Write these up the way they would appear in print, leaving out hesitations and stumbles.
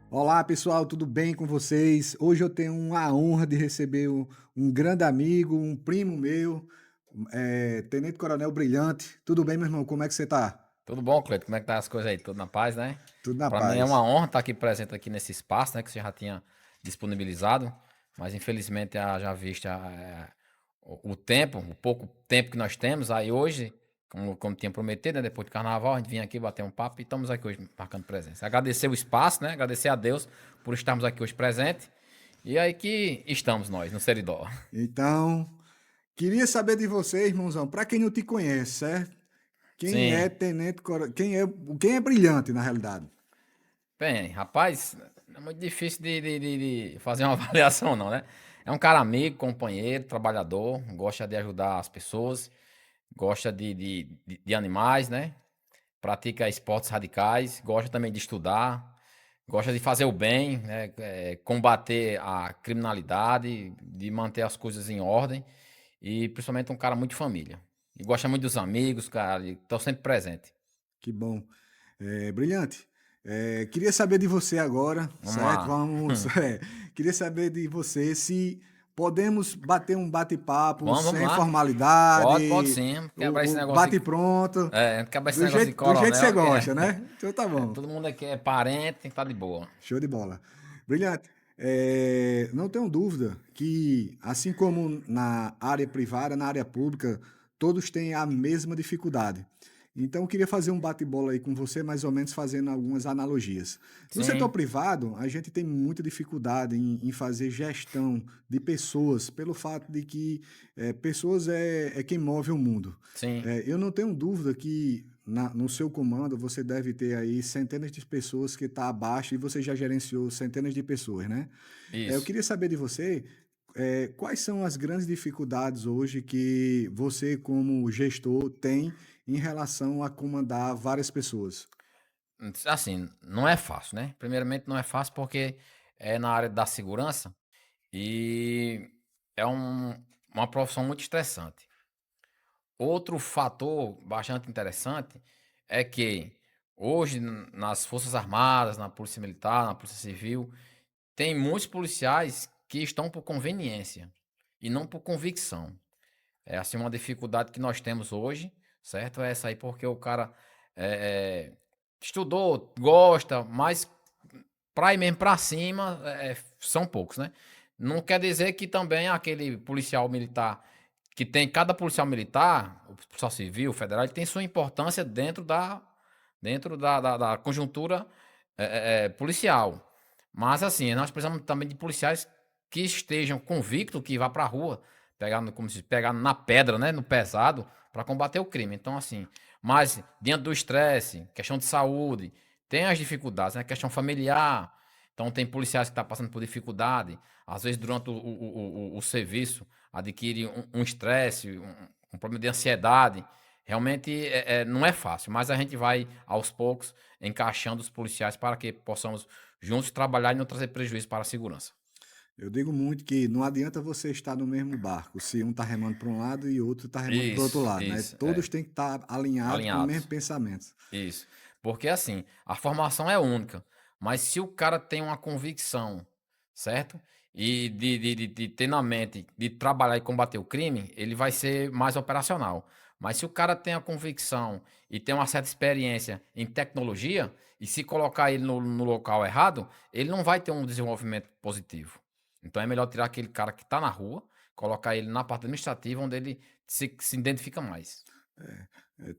Olá pessoal, tudo bem com vocês? Hoje eu tenho a honra de receber um grande amigo, um primo meu, Tenente Coronel Brilhante. Tudo bem, meu irmão? Como é que você tá? Tudo bom, Cleiton? Como é que tá as coisas aí? Tudo na paz, né? Tudo na Para mim é uma paz. honra estar aqui presente aqui nesse espaço, né? Que você já tinha disponibilizado, mas infelizmente já vista o tempo, o pouco tempo que nós temos. Aí hoje, como tinha prometido, né? Depois do carnaval, a gente vinha aqui bater um papo e estamos aqui hoje marcando presença. Agradecer o espaço, né? Agradecer a Deus por estarmos aqui hoje presente. E aí que estamos nós, no Seridó. Então, queria saber de você, irmãozão, para quem não te conhece, certo? Quem Sim. é Tenente Coronel? Quem é Brilhante, na realidade? Bem, rapaz, é muito difícil de fazer uma avaliação, não, né? É um cara amigo, companheiro, trabalhador, gosta de ajudar as pessoas, gosta de animais, né? Pratica esportes radicais, gosta também de estudar, gosta de fazer o bem, né? Combater a criminalidade, de manter as coisas em ordem e principalmente um cara muito de família. E gosta muito dos amigos, cara, e tá sempre presente. Que bom. Brilhante. Queria saber de você agora, Vamos certo? lá. Vamos. Queria saber de você se podemos bater um bate-papo Vamos sem lá. Pode formalidade, sim. Quebrar esse o negócio de. bate-pronto, Quebrar esse negócio de do jeito que você coronel, gosta, né? Então tá bom. todo mundo aqui é parente, tem que estar de boa. Show de bola. Brilhante. Não tenho dúvida que, assim como na área privada, na área pública, todos têm a mesma dificuldade. Então, eu queria fazer um bate-bola aí com você, mais ou menos fazendo algumas analogias. No setor Sim, privado, a gente tem muita dificuldade em fazer gestão de pessoas, pelo fato de que pessoas é quem move o mundo. sim. Eu não tenho dúvida que no seu comando você deve ter aí centenas de pessoas que está abaixo e você já gerenciou centenas de pessoas, né? Eu Isso. queria saber de você quais são as grandes dificuldades hoje que você, como gestor, tem em relação a comandar várias pessoas. Assim, não é fácil, né? Primeiramente, não é fácil porque é na área da segurança e é uma profissão muito estressante. Outro fator bastante interessante é que hoje, nas Forças Armadas, na Polícia Militar, na Polícia Civil, tem muitos policiais que estão por conveniência e não por convicção. É assim uma dificuldade que nós temos hoje, certo? É essa aí porque o cara é, estudou, gosta, mas para ir mesmo para cima são poucos, né? Não quer dizer que também aquele policial militar que tem cada policial militar, o policial civil, federal, ele tem sua importância dentro da conjuntura policial. Mas assim, nós precisamos também de policiais que estejam convictos que vá para a rua, como se diz, pegar na pedra, né, no pesado, para combater o crime. Então, assim, mas diante do estresse, questão de saúde, tem as dificuldades, né? Questão familiar. Então, tem policiais que estão passando por dificuldade, às vezes durante o serviço, adquire um estresse, um problema de ansiedade. Realmente não é fácil, mas a gente vai aos poucos encaixando os policiais para que possamos juntos trabalhar e não trazer prejuízo para a segurança. Eu digo muito que não adianta você estar no mesmo barco, se um está remando para um lado e outro está remando para o outro Isso, lado, né? isso, Todos têm que estar alinhados com o mesmo alinhados. pensamento. Isso. Porque assim, a formação é única, mas se o cara tem uma convicção, certo? E de ter na mente de trabalhar e combater o crime, ele vai ser mais operacional. Mas se o cara tem a convicção e tem uma certa experiência em tecnologia, e se colocar ele no local errado, ele não vai ter um desenvolvimento positivo. Então é melhor tirar aquele cara que está na rua, colocar ele na parte administrativa, onde ele se identifica mais.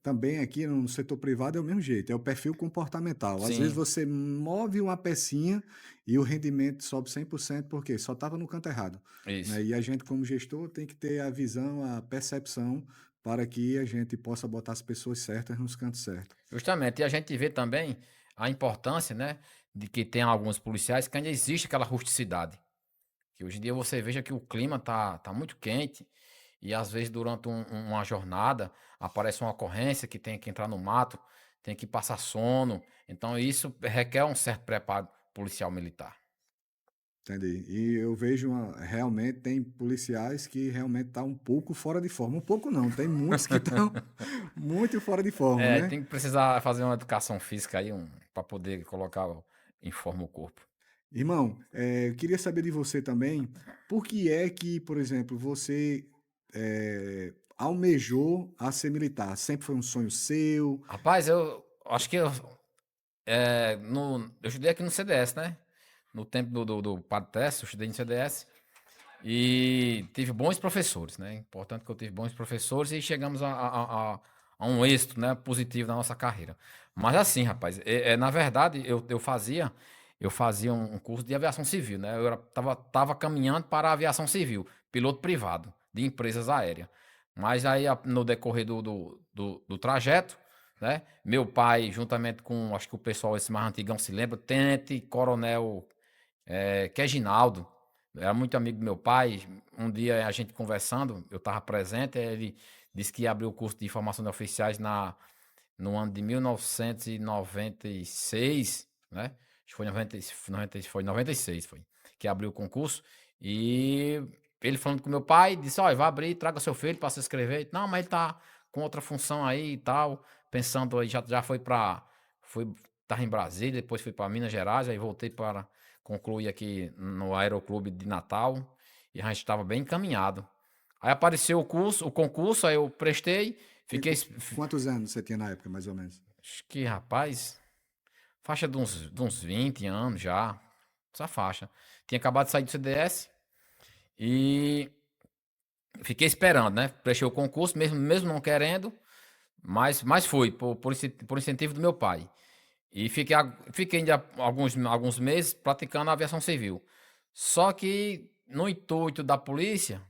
Também aqui no setor privado é o mesmo jeito, é o perfil comportamental. Às vezes Sim, você move uma pecinha e o rendimento sobe 100% porque só estava no canto errado, isso. né? E a gente, como gestor, tem que ter a visão, a percepção para que a gente possa botar as pessoas certas nos cantos certos. Justamente. E a gente vê também a importância, né, de que tem alguns policiais que ainda existe aquela rusticidade. Que hoje em dia você veja que o clima tá muito quente e às vezes durante uma jornada aparece uma ocorrência que tem que entrar no mato, tem que passar sono. Então isso requer um certo preparo policial militar. Entendi. E eu vejo realmente tem policiais que realmente tá um pouco fora de forma. Um pouco não, tem muitos que estão muito fora de forma, É, né? tem que precisar fazer uma educação física aí, para poder colocar em forma o corpo. Irmão, eu queria saber de você também, por que é que, por exemplo, você almejou a ser militar? Sempre foi um sonho seu? Rapaz, eu acho que eu estudei aqui no CDS, né? No tempo do Padre Teste, eu estudei no CDS e tive bons professores, né? Importante que eu tive bons professores e chegamos a um êxito, né, positivo na nossa carreira. Mas assim, rapaz, na verdade, eu fazia um curso de aviação civil, né? Tava caminhando para a aviação civil, piloto privado de empresas aéreas. Mas aí, no decorrer do trajeto, né? Meu pai, juntamente com, acho que o pessoal esse mais antigão se lembra, Tenente Coronel Reginaldo, era muito amigo do meu pai. Um dia a gente conversando, eu estava presente, ele disse que ia abrir o curso de formação de oficiais no ano de 1996, né? Acho que foi 96, foi, que abriu o concurso. E ele falando com meu pai, disse, olha, vai abrir, traga seu filho para se inscrever. Não, mas ele tá com outra função aí e tal, pensando aí, já tava em Brasília, depois fui para Minas Gerais, aí voltei para concluir aqui no Aeroclube de Natal, e a gente estava bem encaminhado. Aí apareceu o concurso, aí eu prestei, E fiquei, quantos anos você tinha na época, mais ou menos? acho que, rapaz, faixa de uns 20 anos já, essa faixa. Tinha acabado de sair do CDS e fiquei esperando, né? Prestei o concurso, mesmo não querendo, mas fui, por incentivo do meu pai. E fiquei ainda alguns meses praticando a aviação civil. Só que no intuito da polícia,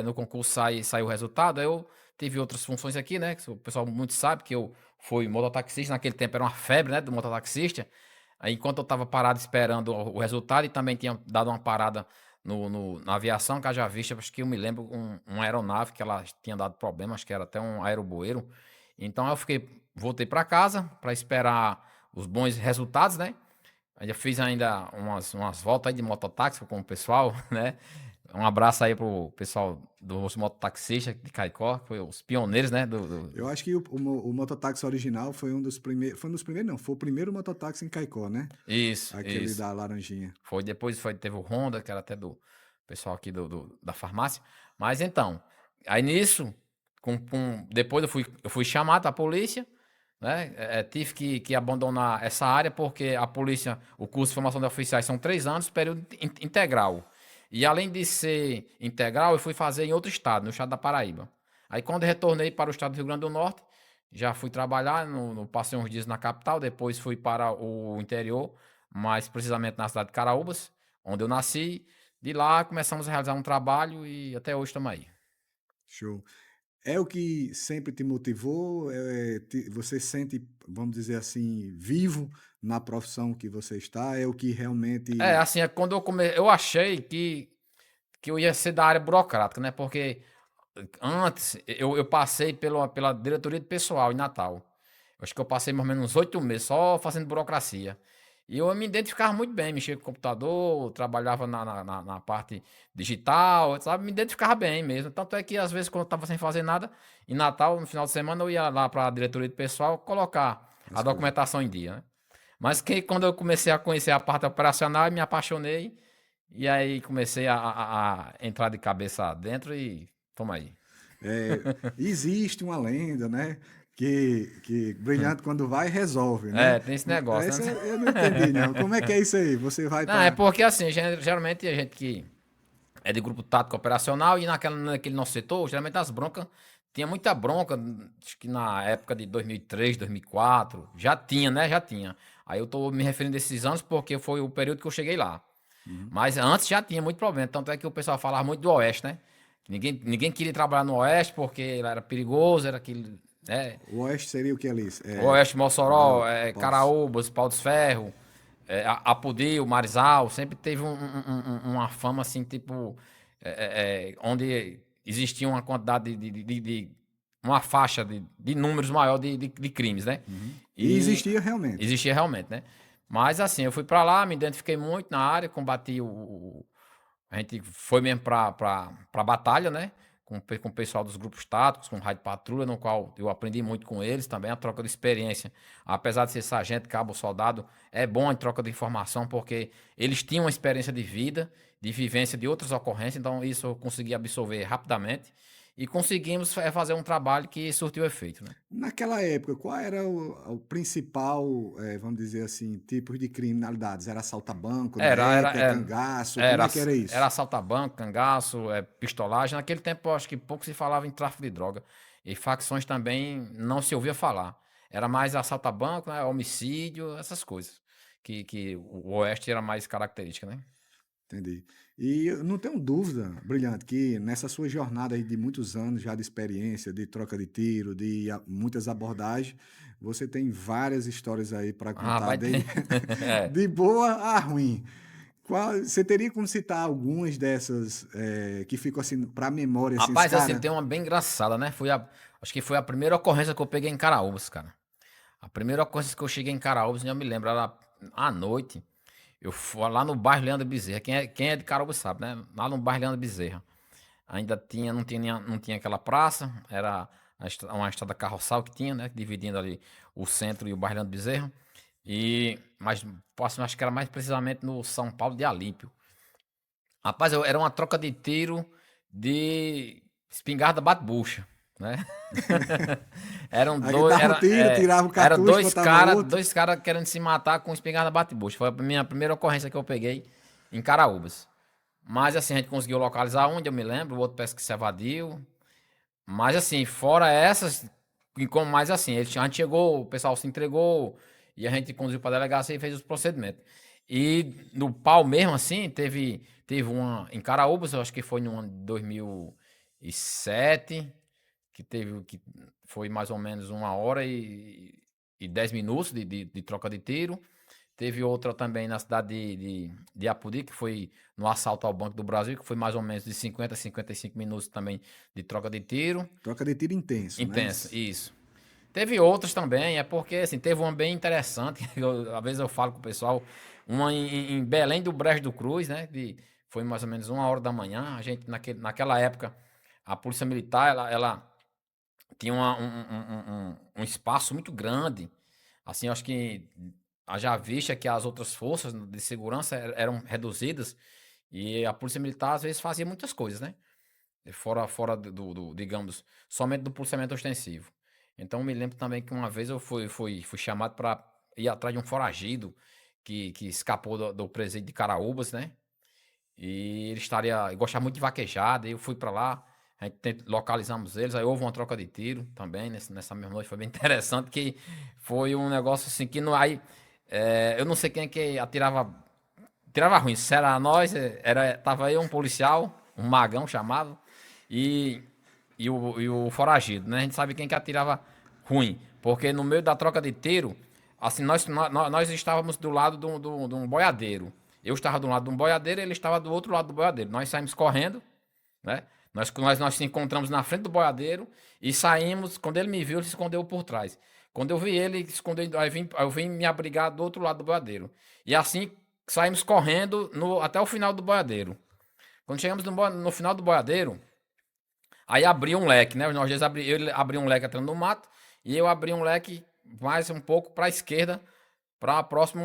no concurso saiu o resultado, aí eu tive outras funções aqui, né? Que o pessoal muito sabe que eu fui mototaxista, naquele tempo era uma febre, né, do mototaxista. Aí enquanto eu estava parado esperando o resultado e também tinha dado uma parada na aviação, que eu já vista, acho que eu me lembro uma aeronave que ela tinha dado problema, acho que era até um aeroboeiro. Então voltei para casa para esperar os bons resultados, né? Ainda fiz umas voltas aí de mototáxi com o pessoal, né? Um abraço aí pro pessoal dos mototaxistas de Caicó, que foi os pioneiros, né? Eu acho que o mototáxi original foi um dos primeiros não, foi o primeiro mototáxi em Caicó, né? Isso, Aquele isso. da Laranjinha. Depois teve o Honda, que era até do pessoal aqui da farmácia. Mas então, aí nisso, depois eu fui chamado da polícia, né? Tive que abandonar essa área porque a polícia, o curso de formação de oficiais são 3 anos, período integral. E além de ser integral, eu fui fazer em outro estado, no estado da Paraíba. Aí quando eu retornei para o estado do Rio Grande do Norte, já fui trabalhar, passei uns dias na capital, depois fui para o interior, mais precisamente na cidade de Caraúbas, onde eu nasci. De lá começamos a realizar um trabalho e até hoje estamos aí. Show. É o que sempre te motivou? Você sente, vamos dizer assim, vivo na profissão que você está? É o que realmente. Assim, quando eu achei que eu ia ser da área burocrática, né? Porque antes eu passei pela diretoria de pessoal em Natal. Eu acho que eu passei mais ou menos uns 8 meses só fazendo burocracia. E eu me identificava muito bem, mexia com o computador, trabalhava na parte digital, sabe? Me identificava bem mesmo. Tanto é que às vezes quando eu estava sem fazer nada, em Natal, no final de semana, eu ia lá para a diretoria de pessoal colocar a As coisas. documentação em dia, né? Mas quando eu comecei a conhecer a parte operacional, eu me apaixonei. E aí comecei a entrar de cabeça dentro e toma aí. Existe uma lenda, né? Que brilhante quando vai, resolve, né? Tem esse negócio, Essa né? eu não entendi, não. Como é que é isso aí? Você vai Não, é para. porque assim, geralmente a gente que é de grupo tático operacional e naquele nosso setor, geralmente as broncas, tinha muita bronca, acho que na época de 2003, 2004, já tinha, né? Já tinha. Aí eu tô me referindo a esses anos porque foi o período que eu cheguei lá. Mas antes já tinha muito problema, tanto é que o pessoal falava muito do Oeste, né? Ninguém queria trabalhar no Oeste porque era perigoso, era aquele, né? O Oeste seria o que ali? O Oeste, Mossoró, Pode. Caraúbas, Pau dos Ferro, Apodi, o Marizal, sempre teve uma fama assim, tipo, onde existia uma quantidade uma faixa de números maior de crimes, né? Uhum. E E existia realmente. existia realmente, né? Mas assim, eu fui pra lá, me identifiquei muito na área, combati a gente foi mesmo pra batalha, né? Com o pessoal dos grupos táticos, com o Rádio Patrulha, no qual eu aprendi muito com eles também, a troca de experiência. Apesar de ser sargento, cabo, soldado, é bom em troca de informação, porque eles tinham uma experiência de vida, de vivência de outras ocorrências, então isso eu consegui absorver rapidamente e conseguimos fazer um trabalho que surtiu efeito, né? Naquela época, qual era o principal, vamos dizer assim, tipos de criminalidades? Era assalto a banco na Era, era, época, é, cangaço, como era, é que era era isso? assaltar banco, cangaço, pistolagem. Naquele tempo, eu acho que pouco se falava em tráfico de droga. E facções também não se ouvia falar. Era mais assalto a banco, né, homicídio, essas coisas. Que o Oeste era mais característica, né? Entendi. E eu não tenho dúvida, Brilhante, que nessa sua jornada aí de muitos anos já de experiência, de troca de tiro, de muitas abordagens, você tem várias histórias aí para Ah, contar, vai ter. É. de boa a ruim. Você teria como citar algumas dessas que ficam assim para a memória, assim, esse Rapaz, assim, cara? tem uma bem engraçada, né? Acho que foi a primeira ocorrência que eu peguei em Caraúbas, cara. A primeira ocorrência que eu cheguei em Caraúbas, eu me lembro, era à noite. Eu fui lá no bairro Leandro Bezerra. Quem é de Caraúbas sabe, né? Lá no bairro Leandro Bezerra. Ainda tinha, não tinha aquela praça, era uma estrada carroçal que tinha, né? Dividindo ali o centro e o bairro Leandro Bezerra. Mas próximo, acho que era mais precisamente no São Paulo de Alípio. Rapaz, era uma troca de tiro de espingarda bate-bucha, né? Eram Aí dois, dava um tiro, tirava o era cartucho, botava outro. dois cara querendo se matar com espingarda bate-bucha. Foi a minha primeira ocorrência que eu peguei em Caraúbas. Mas assim, a gente conseguiu localizar onde eu me lembro, o outro parece que se evadiu. Mas assim, fora essas, mais assim, a gente chegou, o pessoal se entregou e a gente conduziu para a delegacia e fez os procedimentos. E no pau mesmo, assim, teve uma em Caraúbas, eu acho que foi no ano de 2007, que foi mais ou menos 1 hora e 10 minutos de troca de tiro. Teve outra também na cidade de Apodi, que foi no assalto ao Banco do Brasil, que foi mais ou menos de 50 a 55 minutos também de troca de tiro. Troca de tiro intenso, né? Intensa, isso. Teve outras também, é porque assim, teve uma bem interessante, às vezes eu falo com o pessoal, uma em Belém do Brejo do Cruz, né? Foi mais ou menos 1 hora da manhã. A gente, naquela época, a Polícia Militar, ela tinha um espaço muito grande. Assim, eu acho que já vista que as outras forças de segurança eram reduzidas e a Polícia Militar às vezes fazia muitas coisas, né? Fora digamos, somente do policiamento ostensivo. Então, eu me lembro também que uma vez eu fui chamado para ir atrás de um foragido que escapou do presídio de Caraúbas, né? E ele gostava muito de vaquejada, e eu fui para lá, a gente localizamos eles, aí houve uma troca de tiro também nessa mesma noite, foi bem interessante, que foi um negócio assim que não, aí, eu não sei quem é que tirava ruim, se era nós, tava aí um policial, um magão chamado, e, e o foragido, né? A gente sabe quem que atirava ruim, porque no meio da troca de tiro, assim, nós estávamos do lado de um boiadeiro. Eu estava do lado de um boiadeiro, ele estava do outro lado do boiadeiro. Nós saímos correndo, né? Nós nos encontramos na frente do boiadeiro e saímos. Quando ele me viu, ele se escondeu por trás. Quando eu vi ele, ele se escondeu, eu vim me abrigar do outro lado do boiadeiro. E assim saímos correndo até o final do boiadeiro. Quando chegamos no final do boiadeiro, aí abriu um leque, né? Nós dois ele abriu um leque atrás do mato e eu abri um leque mais um pouco para a esquerda, para próximo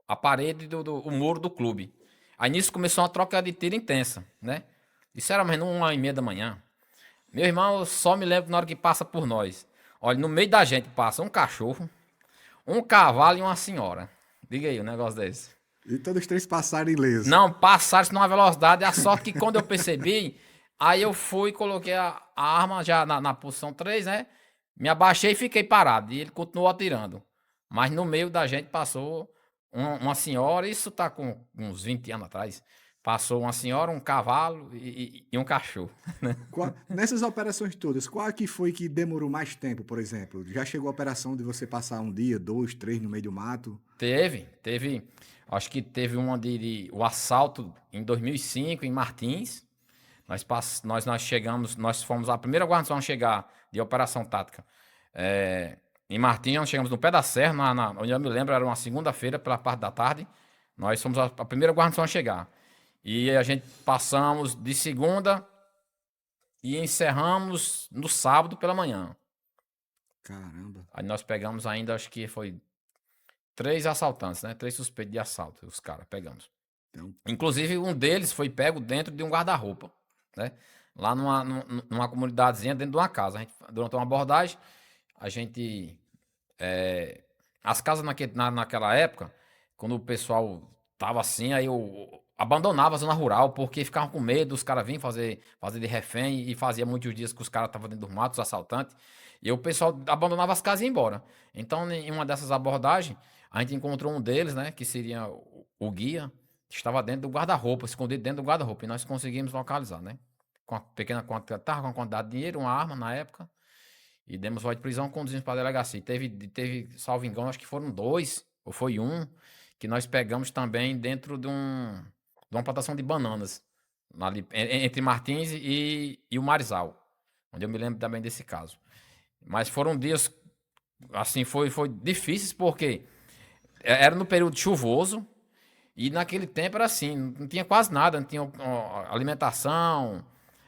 a parede o muro do clube. Aí nisso começou uma troca de tiro intensa, né? Isso era mais ou menos 1h30 da manhã. Meu irmão, eu só me lembro na hora que passa por nós. Olha, no meio da gente passa um cachorro, um cavalo e uma senhora. Diga aí um negócio desse. E todos os três passaram ileso. Não, passaram-se numa velocidade. A sorte que quando eu percebi, aí eu fui, coloquei a arma já na posição 3, né? Me abaixei e fiquei parado. E ele continuou atirando. Mas no meio da gente passou uma senhora, isso tá com uns 20 anos atrás. Passou uma senhora, um cavalo e um cachorro. Nessas operações todas, qual é que foi que demorou mais tempo, por exemplo? Já chegou a operação de você passar um dia, dois, três no meio do mato? Teve. Acho que teve uma o assalto em 2005 em Martins. Nós chegamos, nós fomos a primeira guarnição a chegar de operação tática. em Martim, nós chegamos no pé da serra, onde eu me lembro, era uma segunda-feira, pela parte da tarde. Nós fomos a primeira guarnição a chegar. E a gente passamos de segunda e encerramos no sábado pela manhã. Caramba. Aí nós pegamos ainda, acho que foi 3 assaltantes, né? 3 suspeitos de assalto, os caras pegamos. Então, Inclusive, um deles foi pego dentro de um guarda-roupa, né? Lá numa comunidadezinha, dentro de uma casa. Durante uma abordagem, a gente... as casas naquela época, quando o pessoal tava assim, aí eu abandonava a zona rural, porque ficavam com medo, os caras vinham fazer de refém, e fazia muitos dias que os caras estavam dentro dos matos, os assaltantes, e o pessoal abandonava as casas e ia embora. Então, em uma dessas abordagens, a gente encontrou um deles, né, que seria o guia, que estava dentro do guarda-roupa, escondido dentro do guarda-roupa, e nós conseguimos localizar, né? Com uma pequena quantidade, tava com uma quantidade de dinheiro, uma arma na época, e demos voz de prisão, conduzimos para a delegacia. Teve, salvo engano, acho que foram 2, ou foi um, que nós pegamos também dentro de uma plantação de bananas, ali, entre Martins e o Marizal, onde eu me lembro também desse caso. Mas foram dias, assim, foi difíceis, porque era no período chuvoso, e naquele tempo era assim, não tinha quase nada, não tinha alimentação,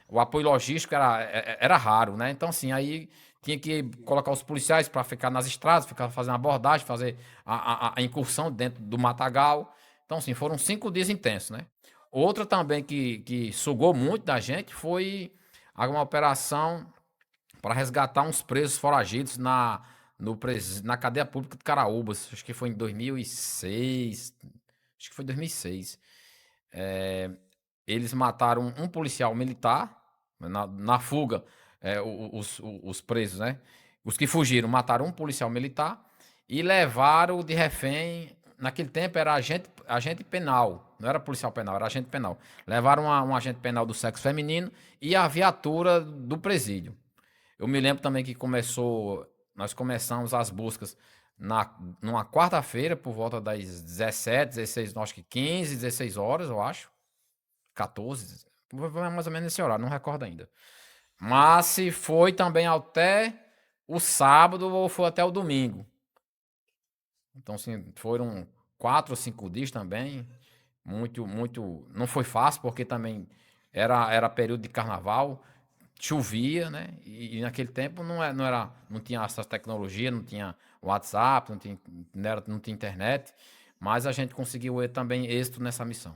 o apoio logístico era raro, né? Então, assim, aí tinha que colocar os policiais para ficar nas estradas, ficar fazendo abordagem, fazer a incursão dentro do matagal. Então, assim, foram 5 dias intensos, né? Outra também que sugou muito da gente foi uma operação para resgatar uns presos foragidos na cadeia pública de Caraúbas. Acho que foi em 2006. Acho que foi 2006. É, eles mataram um policial militar na fuga, os presos, né? Os que fugiram mataram um policial militar e levaram de refém. Naquele tempo era agente penal, não era policial penal, era agente penal. Levaram um agente penal do sexo feminino e a viatura do presídio. Eu me lembro também que nós começamos as buscas numa quarta-feira, por volta das 17, 16, acho que 15, 16 horas, eu acho. 14, mais ou menos nesse horário, não recordo ainda. Mas se foi também até o sábado ou foi até o domingo. Então, assim, foram 4 ou 5 dias também. Muito, muito. Não foi fácil, porque também era período de carnaval, chovia, né? E naquele tempo não tinha essa tecnologia, não tinha WhatsApp, não tinha internet. Mas a gente conseguiu também êxito nessa missão.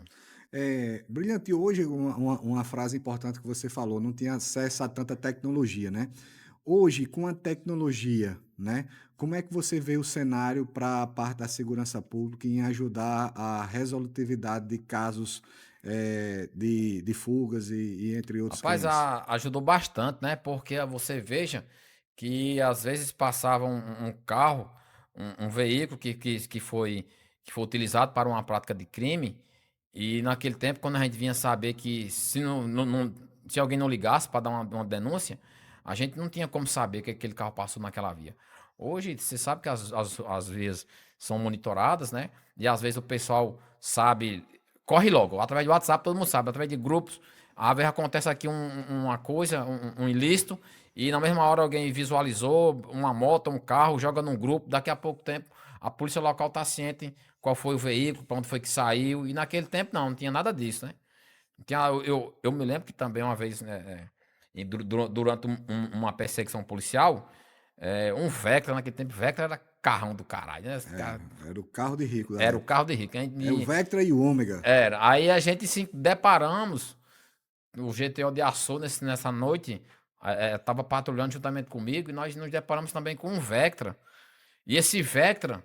Brilhante, hoje uma frase importante que você falou, não tinha acesso a tanta tecnologia, né? Hoje, com a tecnologia, né? Como é que você vê o cenário para a parte da segurança pública em ajudar a resolutividade de casos de fugas e entre outros Rapaz, crimes? ajudou bastante, né? Porque você veja que às vezes passava um carro, um veículo que foi utilizado para uma prática de crime, e naquele tempo, quando a gente vinha saber que se alguém não ligasse para dar uma denúncia, a gente não tinha como saber que aquele carro passou naquela via. Hoje, você sabe que as vias são monitoradas, né? E às vezes o pessoal sabe, corre logo, através do WhatsApp todo mundo sabe, através de grupos. Às vezes acontece aqui uma coisa, um ilícito, e na mesma hora alguém visualizou uma moto, um carro, joga num grupo, daqui a pouco tempo a polícia local está ciente qual foi o veículo, para onde foi que saiu, e naquele tempo não tinha nada disso, né? Eu me lembro que também uma vez, né, durante uma perseguição policial, um Vectra, naquele tempo, Vectra era carrão do caralho, né? Era o carro de rico da Era o época. carro de rico. É o Vectra e o Ômega. Aí a gente se deparamos, o GTO de Açô nessa noite, estava patrulhando juntamente comigo, e nós nos deparamos também com um Vectra. E esse Vectra,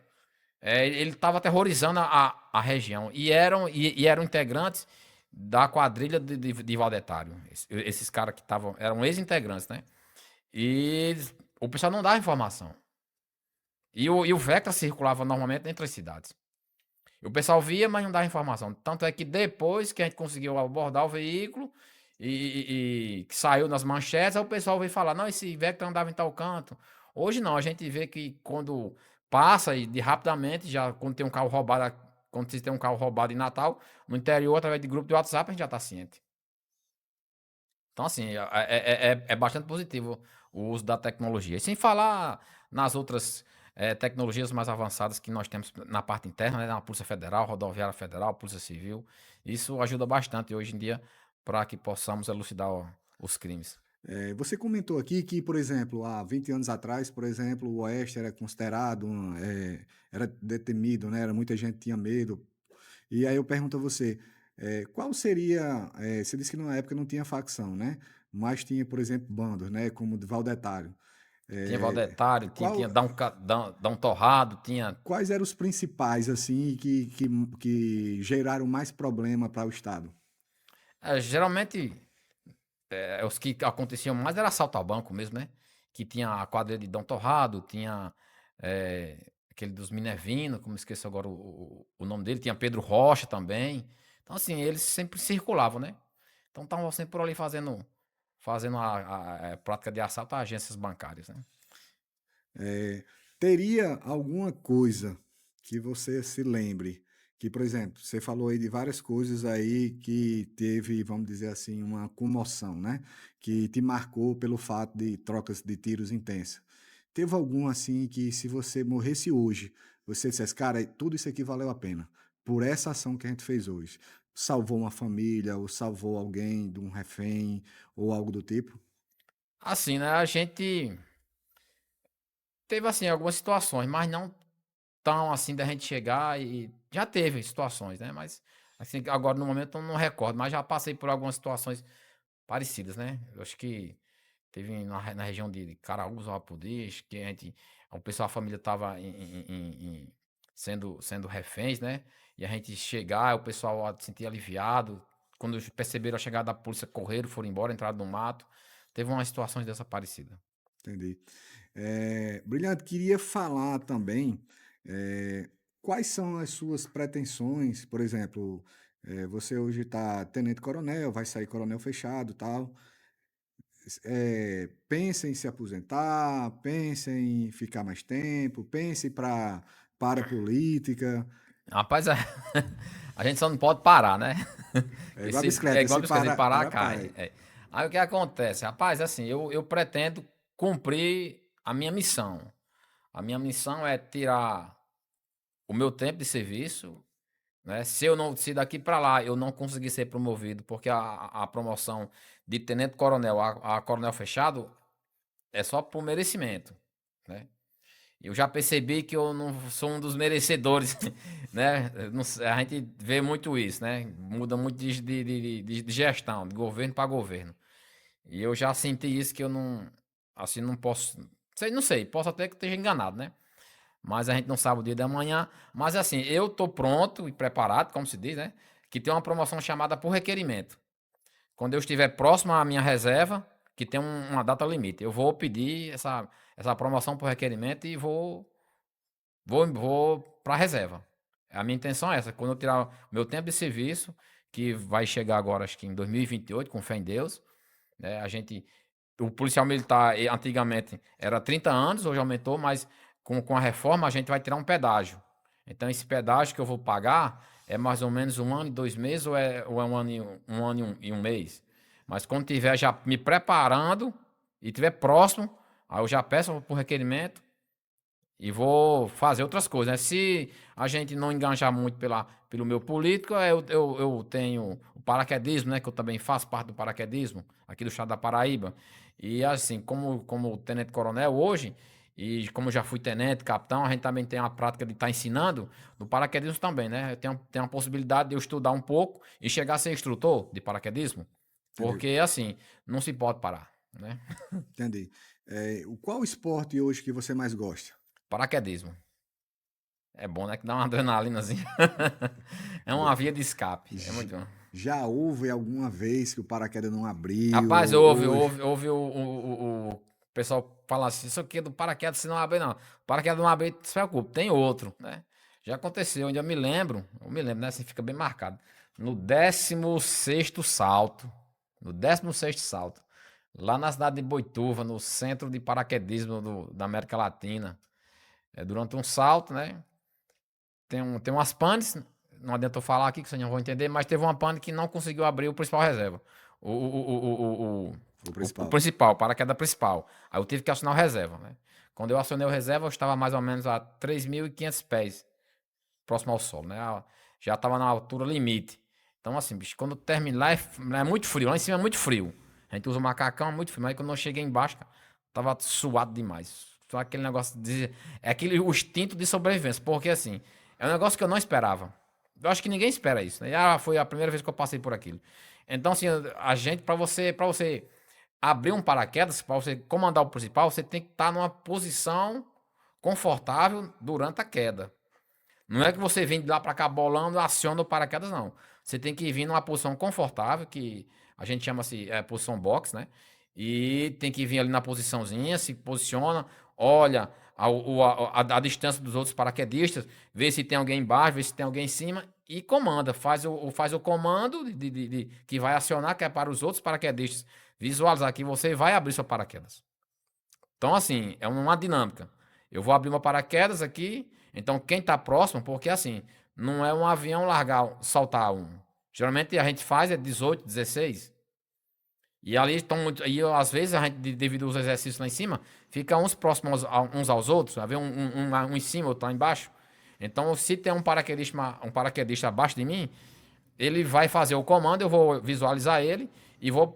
ele estava aterrorizando a região. E eram integrantes da quadrilha de Valdetário. Esses caras que eram ex-integrantes, né? E o pessoal não dava informação. E o Vectra circulava normalmente entre as cidades. E o pessoal via, mas não dava informação. Tanto é que depois que a gente conseguiu abordar o veículo e que saiu nas manchetes, aí o pessoal veio falar: não, esse Vectra andava em tal canto. Hoje não, a gente vê que quando passa e rapidamente, já quando tem um carro roubado, quando se tem um carro roubado em Natal, no interior, através de grupo de WhatsApp, a gente já está ciente. Então, assim, é bastante positivo o uso da tecnologia. E sem falar nas outras. tecnologias mais avançadas que nós temos na parte interna, né, na Polícia Federal, Rodoviária Federal, Polícia Civil. Isso ajuda bastante hoje em dia para que possamos elucidar os crimes. Você comentou aqui que, por exemplo, há 20 anos atrás, por exemplo, o Oeste era considerado, era detemido, né? Era, muita gente tinha medo. E aí eu pergunto a você, qual seria, você disse que na época não tinha facção, né? Mas tinha, por exemplo, bandos, né? Como o de Valdetário. Tinha É, Valdetário, tinha qual, Dá um Torrado, tinha. quais eram os principais, assim, que geraram mais problema para o Estado? Geralmente, os que aconteciam mais era assalto ao banco mesmo, né? Que tinha a quadrilha de Dom Torrado, tinha aquele dos Minervino, como esqueço agora o nome dele, tinha Pedro Rocha também. Então, assim, eles sempre circulavam, né? Então, estavam sempre por ali fazendo a prática de assalto a agências bancárias, né? É, teria alguma coisa que você se lembre, que, por exemplo, você falou aí de várias coisas aí que teve, vamos dizer assim, uma comoção, né? Que te marcou pelo fato de trocas de tiros intensas. Teve algum assim que, se você morresse hoje, você dissesse, cara, tudo isso aqui valeu a pena, por essa ação que a gente fez hoje? Salvou uma família, ou salvou alguém de um refém, ou algo do tipo? Assim, né? A gente teve, assim, algumas situações, mas não tão assim da gente chegar e já teve situações, né? Mas assim, agora no momento eu não recordo, mas já passei por algumas situações parecidas, né? Eu acho que teve na região de Caraúbas, Apudês, que o pessoal, a família tava sendo reféns, né? E a gente chegar, o pessoal se sentia aliviado. Quando perceberam a chegada da polícia, correram, foram embora, entraram no mato. Teve umas situações dessa parecida. Entendi. Brilhante, queria falar também é, quais são as suas pretensões, por exemplo, você hoje está tenente-coronel, vai sair coronel fechado, tal. Pensa em se aposentar, pensa em ficar mais tempo, pense para a política. Rapaz, a gente só não pode parar, né? É igual a É bicicleta, igual a se bicicleta, se para, parar, para, cai. para. Aí o que acontece? Rapaz, assim, eu pretendo cumprir a minha missão. A minha missão é tirar o meu tempo de serviço, né? Se daqui para lá eu não conseguir ser promovido, porque a promoção de tenente-coronel a coronel fechado é só por merecimento, né? Eu já percebi que eu não sou um dos merecedores, né? A gente vê muito isso, né? Muda muito de gestão, de governo para governo. E eu já senti isso que eu não, assim, não posso, não sei, posso até que esteja enganado, né? Mas a gente não sabe o dia da manhã. Mas assim, eu tô pronto e preparado, como se diz, né? Que tem uma promoção chamada por requerimento. Quando eu estiver próximo à minha reserva, que tem uma data limite, eu vou pedir essa promoção por requerimento e vou para a reserva. A minha intenção é essa. Quando eu tirar meu tempo de serviço, que vai chegar agora, acho que em 2028, com fé em Deus, né? O policial militar, antigamente, era 30 anos, hoje aumentou, mas com a reforma a gente vai tirar um pedágio. Então, esse pedágio que eu vou pagar é mais ou menos 1 ano e 2 meses, ou é 1 ano e um mês. Mas quando tiver já me preparando e tiver próximo, aí eu já peço por requerimento e vou fazer outras coisas, né? Se a gente não enganjar muito pelo meu político, eu tenho o paraquedismo, né? Que eu também faço parte do paraquedismo, aqui do estado da Paraíba. E assim, como tenente-coronel hoje, e como já fui tenente, capitão, a gente também tem a prática de estar ensinando no paraquedismo também, né? Tem a possibilidade de eu estudar um pouco e chegar a ser instrutor de paraquedismo, Entendeu? porque assim, não se pode parar, né? Entendi. Qual esporte hoje que você mais gosta? Paraquedismo. É bom, né? Que dá uma adrenalinazinha. É uma via de escape. É J- muito bom. Já houve alguma vez que o paraquedas não abriu? Rapaz, Ou hoje? houve o pessoal falar assim, isso aqui é do paraquedas, se não abrir, não. Paraquedas não abrir, não se preocupe, tem outro, né? Já aconteceu, ainda eu me lembro, né? Assim, fica bem marcado. No 16º salto, no 16º salto, lá na cidade de Boituva, no centro de paraquedismo da América Latina, durante um salto, né? Tem umas panes, não adianta eu falar aqui que vocês não vão entender, mas teve uma pane que não conseguiu abrir o principal reserva. O, o, o, o, O o principal. principal, o paraquedas principal. Aí eu tive que acionar o reserva, né? Quando eu acionei o reserva, eu estava mais ou menos a 3.500 pés, próximo ao solo, né? Já estava na altura limite. Então, assim, bicho, quando terminar, é muito frio. Lá em cima é muito frio. A gente usa o macacão, é muito frio. Mas quando eu cheguei embaixo, cara, tava suado demais. Só aquele negócio de. É aquele o instinto de sobrevivência. Porque, assim, é um negócio que eu não esperava. Eu acho que ninguém espera isso, né? Foi a primeira vez que eu passei por aquilo. Então, assim, a gente, para você abrir um paraquedas, para você comandar o principal, você tem que estar numa posição confortável durante a queda. Não é que você vem de lá para cá bolando, aciona o paraquedas, não. Você tem que vir numa posição confortável, que a gente chama-se posição box, né? E tem que vir ali na posiçãozinha, se posiciona, olha a distância dos outros paraquedistas, vê se tem alguém embaixo, vê se tem alguém em cima e comanda. Faz o comando que vai acionar, que é para os outros paraquedistas visualizar que você vai abrir seu paraquedas. Então, assim, é uma dinâmica. Eu vou abrir uma paraquedas aqui, então quem está próximo, porque assim, não é um avião largar, saltar um. Geralmente a gente faz 18, 16. E ali estão e às vezes a gente, devido aos exercícios lá em cima, fica uns próximos uns aos outros, vai ver um em cima, outro lá embaixo. Então, se tem um paraquedista abaixo de mim, ele vai fazer o comando, eu vou visualizar ele e vou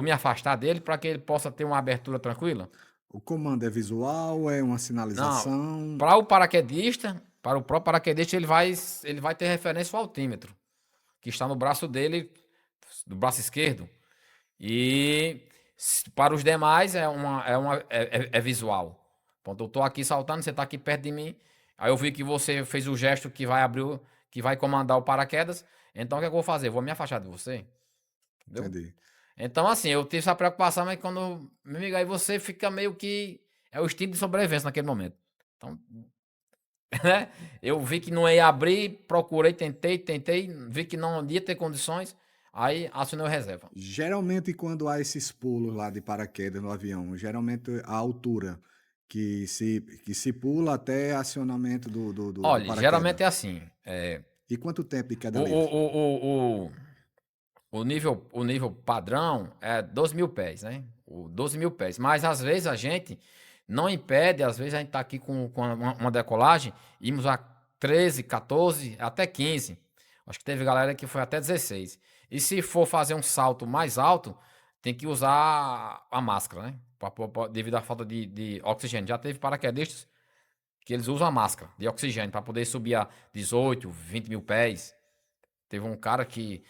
me afastar dele para que ele possa ter uma abertura tranquila. O comando é visual, é uma Não, sinalização? para o próprio paraquedista, ele vai ter referência ao altímetro, que está no braço dele, do braço esquerdo. E para os demais é visual. Ponto, eu estou aqui saltando, você está aqui perto de mim. Aí eu vi que você fez o gesto que vai abrir, que vai comandar o paraquedas. Então o que é que eu vou fazer? Vou me afastar de você, entendeu? Entendi. Então, assim, eu tive essa preocupação, mas quando, meu amigo, aí você fica meio que. É o instinto de sobrevivência naquele momento. Então, né? Eu vi que não ia abrir, procurei, tentei, vi que não ia ter condições, aí acionei o reserva. Geralmente, quando há esses pulos lá de paraquedas no avião, geralmente a altura que se pula até acionamento do Olha, paraquedas. geralmente é assim. E quanto tempo de queda O, o, livre? o, o, o nível padrão é 12 mil pés, né? 12 mil pés. Mas às vezes a gente não impede, às vezes a gente tá aqui com uma decolagem, íamos a 13, 14, até 15. Acho que teve galera que foi até 16. E se for fazer um salto mais alto, tem que usar a máscara, né? Devido à falta de oxigênio. Já teve paraquedistas que eles usam a máscara de oxigênio para poder subir a 18, 20 mil pés. Teve um cara que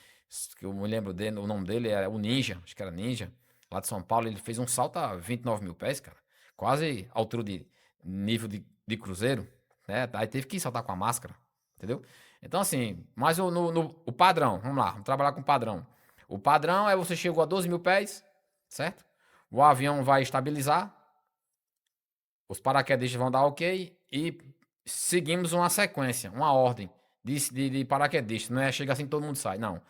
eu me lembro dele, o nome dele é o Ninja, acho que era Ninja, lá de São Paulo. Ele fez um salto a 29 mil pés, cara. Quase altura de nível de cruzeiro, né? Aí teve que saltar com a máscara, entendeu? Então, assim, mas o padrão, vamos lá, vamos trabalhar com o padrão. O padrão é você chegou a 12 mil pés, certo? O avião vai estabilizar, os paraquedistas vão dar ok e seguimos uma sequência, uma ordem de paraquedistas. Não é chega assim todo mundo sai, não.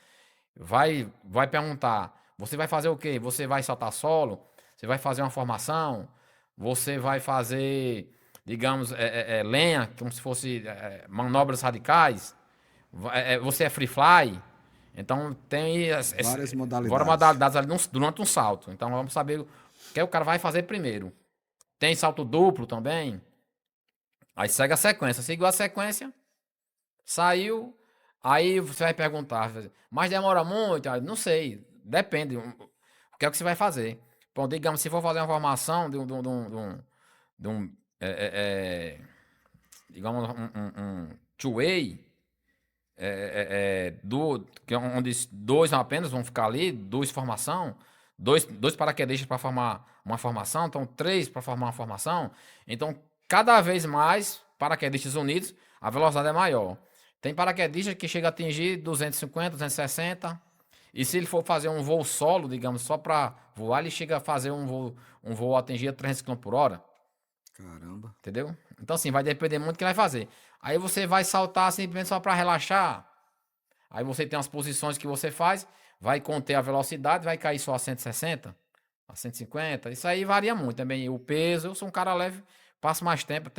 Vai perguntar, você vai fazer o quê? Você vai saltar solo? Você vai fazer uma formação? Você vai fazer, digamos, lenha, como se fosse manobras radicais? Você é free fly? Então tem Várias várias modalidades. modalidades ali durante um salto. Então vamos saber o que o cara vai fazer primeiro. Tem salto duplo também. Aí segue a sequência. Seguiu a sequência, saiu. Aí você vai perguntar, mas demora muito? Não sei, depende. O que é que você vai fazer? Bom, digamos, se for fazer uma formação de um, é, é, é, digamos, um two-way, que é onde dois apenas vão ficar ali, duas formação, dois paraquedistas para formar uma formação, então três para formar uma formação. Então, cada vez mais paraquedistas unidos, a velocidade é maior. Tem paraquedista que chega a atingir 250, 260. E se ele for fazer um voo solo, digamos, só para voar, ele chega a fazer um voo a atingir 300 km por hora. Caramba. Entendeu? Então, assim, vai depender muito do que vai fazer. Aí você vai saltar simplesmente só para relaxar. Aí você tem as posições que você faz, vai conter a velocidade, vai cair só a 160, a 150. Isso aí varia muito também. O peso, eu sou um cara leve, passo mais tempo.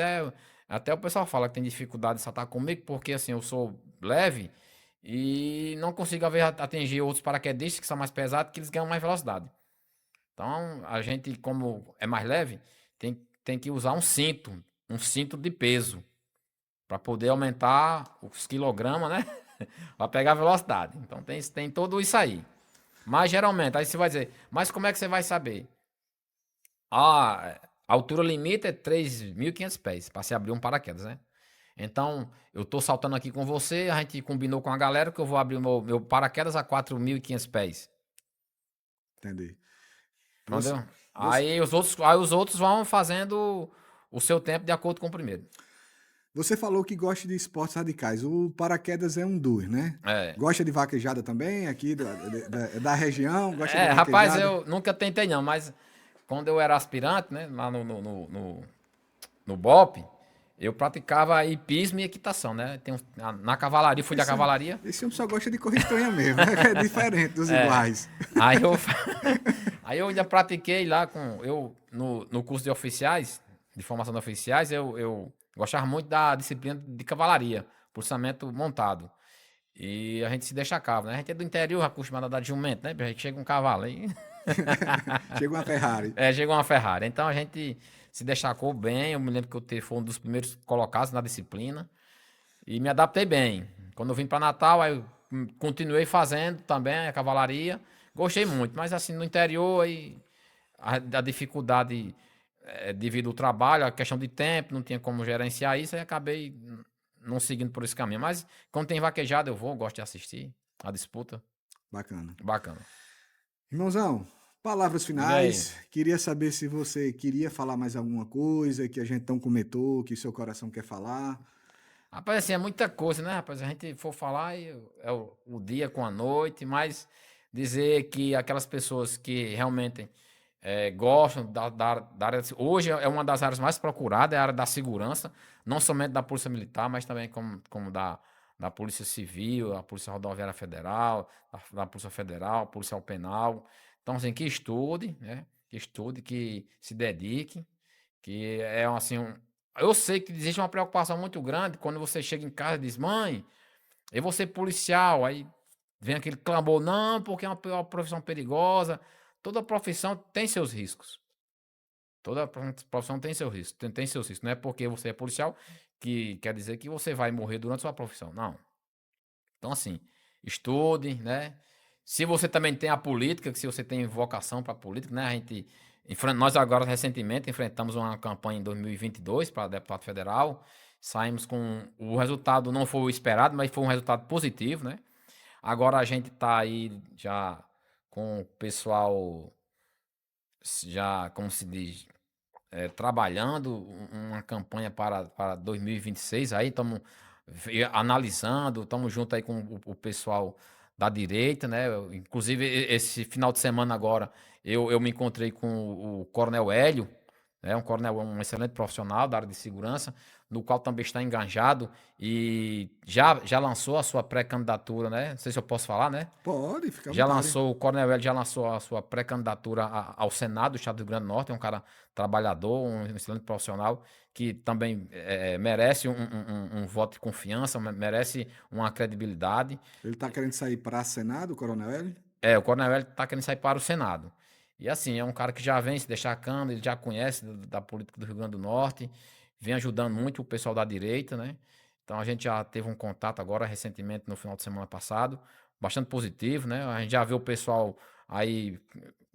Até o pessoal fala que tem dificuldade de saltar comigo, porque assim, eu sou leve e não consigo atingir outros paraquedistas que são mais pesados, que eles ganham mais velocidade. Então, a gente, como é mais leve, tem que usar um cinto de peso, para poder aumentar os quilogramas, né? Para pegar a velocidade. Então tem tudo isso aí. Mas geralmente, aí você vai dizer, mas como é que você vai saber? A altura limite é 3.500 pés para se abrir um paraquedas, né? Então, eu tô saltando aqui com você, a gente combinou com a galera que eu vou abrir o meu paraquedas a 4.500 pés. Entendi. Você, Entendeu? você, Aí os outros vão fazendo o seu tempo de acordo com o primeiro. você falou que gosta de esportes radicais. O paraquedas é um dos, né? É. Gosta de vaquejada também, aqui da região? Gosta de Rapaz, vaquejada? eu nunca tentei não, mas quando eu era aspirante, né, lá no BOP, eu praticava hipismo e equitação, né? Na cavalaria, fui da Esse, cavalaria. esse homem só gosta de correr estranha mesmo, né? É diferente dos É, iguais. aí eu, aí eu ainda pratiquei lá no curso de oficiais, de formação de oficiais, eu gostava muito da disciplina de cavalaria, processamento montado. E a gente se destacava, né? A gente é do interior, acostumado a dar de jumento, né? A gente chega um cavalo aí. Chega uma Ferrari. Chegou uma Ferrari. Então a gente se destacou bem. Eu me lembro que fui um dos primeiros colocados na disciplina. E me adaptei bem. Quando eu vim para Natal, aí eu continuei fazendo também a cavalaria. Gostei muito, mas assim, no interior aí a dificuldade devido ao trabalho, a questão de tempo, não tinha como gerenciar isso, aí acabei não seguindo por esse caminho. Mas quando tem vaquejada, eu vou, gosto de assistir a disputa. Bacana. Bacana. Irmãozão, palavras Diga aí. finais. Queria saber se você queria falar mais alguma coisa que a gente não comentou, que seu coração quer falar. Rapaz, assim, é muita coisa, né, rapaz? A gente for falar é o dia com a noite, mas dizer que aquelas pessoas que realmente gostam da área. Hoje é uma das áreas mais procuradas, é a área da segurança, não somente da Polícia Militar, mas também como da Polícia Civil, a Polícia Rodoviária Federal, da Polícia Federal, Policial Penal. Então, assim, que estude, né? Que estude, que se dedique, que é assim. Eu sei que existe uma preocupação muito grande quando você chega em casa e diz, mãe, eu vou ser policial. Aí vem aquele clamor, não, porque é uma profissão perigosa. Toda profissão tem seus riscos. Toda profissão tem seu risco, tem seus riscos. Não é porque você é policial que quer dizer que você vai morrer durante sua profissão. Não. Então, assim, estude, né? Se você também tem a política, que se você tem vocação para a política, né? Nós agora recentemente enfrentamos uma campanha em 2022 para deputado federal. Saímos com o resultado não foi o esperado, mas foi um resultado positivo, né? Agora a gente está aí já com o pessoal já, como se diz, trabalhando uma campanha para 2026. Aí estamos analisando, estamos junto aí com o pessoal da direita, né? Inclusive, esse final de semana agora, eu me encontrei com o Coronel Hélio, né? Um coronel, um excelente profissional da área de segurança, no qual também está engajado e já lançou a sua pré-candidatura, né? Não sei se eu posso falar, né? Pode, fica à vontade. O Coronel Hélio já lançou a sua pré-candidatura ao Senado do Estado do Rio Grande do Norte, é um cara trabalhador, um excelente profissional, que também merece um voto de confiança, merece uma credibilidade. Ele tá querendo sair para Senado, Coronel L? O Coronel Hélio está querendo sair para o Senado. E assim, é um cara que já vem se destacando, ele já conhece da política do Rio Grande do Norte, vem ajudando muito o pessoal da direita, né? Então a gente já teve um contato agora recentemente no final de semana passado, bastante positivo, né? A gente já vê o pessoal aí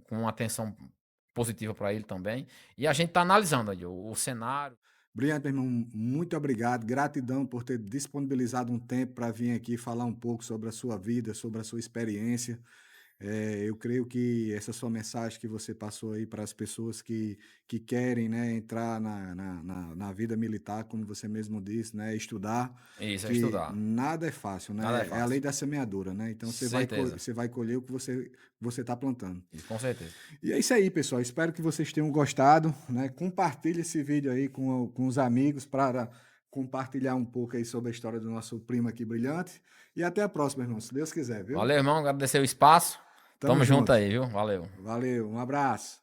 com uma atenção positiva para ele também. E a gente está analisando aí o cenário. Brilhante, meu irmão, muito obrigado. Gratidão por ter disponibilizado um tempo para vir aqui falar um pouco sobre a sua vida, sobre a sua experiência. Eu creio que essa sua mensagem que você passou aí para as pessoas que querem, né, entrar na vida militar, como você mesmo disse, né, estudar, Isso, é que estudar. nada é fácil, Nada é né? É a lei fácil. da semeadura, né? Então Certeza. você vai colher o que você está plantando. Isso, com certeza. E é isso aí, pessoal. Espero que vocês tenham gostado, né? Compartilhe esse vídeo aí com os amigos para compartilhar um pouco aí sobre a história do nosso primo aqui brilhante. E até a próxima, irmão, se Deus quiser, viu? Valeu, irmão. Agradecer o espaço. Tamo Tamo junto junto. aí, viu? Valeu. Valeu, um abraço.